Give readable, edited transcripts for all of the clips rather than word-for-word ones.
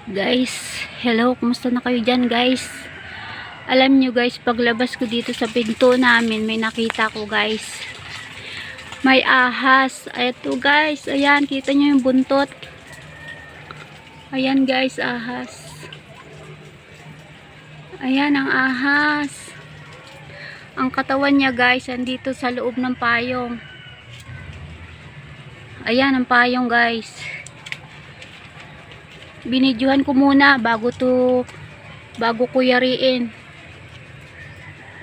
Guys, hello, kumusta na kayo dyan guys? Alam nyo guys, paglabas ko dito sa pinto namin, may nakita ko guys. May ahas. Ito guys, ayan, kita nyo yung buntot. Ayan guys, ahas. Ayan ang ahas. Ang katawan niya guys, andito sa loob ng payong. Ayan ang payong guys. Binidyohan ko muna bago ko yariin.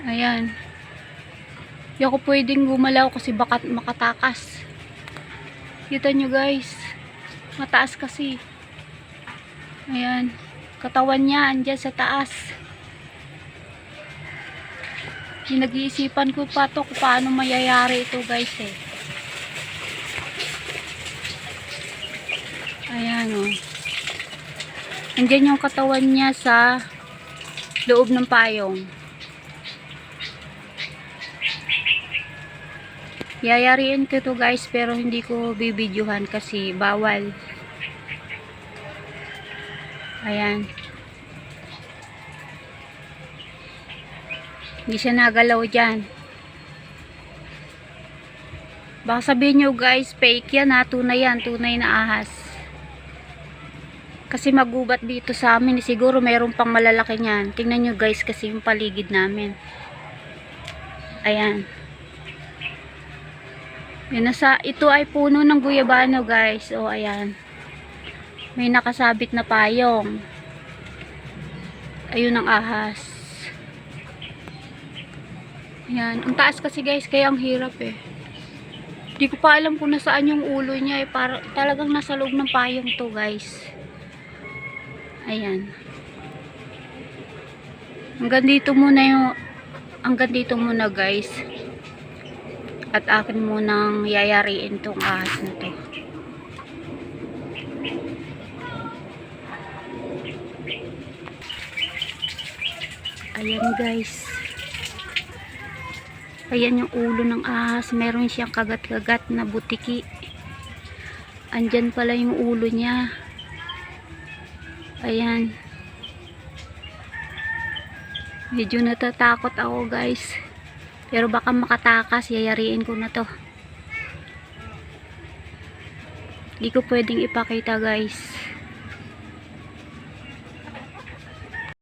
Ayan. Hindi ako pwedeng gumalaw kasi baka makatakas. Kita nyo guys, mataas kasi. Ayan, katawan niya andyan sa taas. Nag-iisipan ko pa to kung paano mayayari ito guys eh. Ayan o. Andyan yung katawan niya sa loob ng payong. Yayariin ko to guys, pero hindi ko bibidyohan kasi bawal. Ayan. Hindi siya nagalaw dyan. Baka sabihin nyo guys, fake yan ha, tunay yan, tunay na ahas. Kasi magubat dito sa amin, siguro mayroon pang malalaki niyan. Tingnan nyo guys kasi yung paligid namin. Ayan. Ito ay puno ng guyabano guys. O ayan. May nakasabit na payong. Ayun ang ahas. Ayan. Ang taas kasi guys, kaya ang hirap eh. Di ko pa alam kung nasaan yung ulo niya eh. Talagang nasa loob ng payong to guys. Ayan. Hanggang dito muna guys. At akin munang yayariin tong ahas na to. Ayan guys. Ayan yung ulo ng ahas. Meron siyang kagat-kagat na butiki. Andyan pala yung ulo niya. Ayan. Medyo natatakot ako guys. Pero baka makatakas, yayariin ko na to. Di ko pwedeng ipakita guys.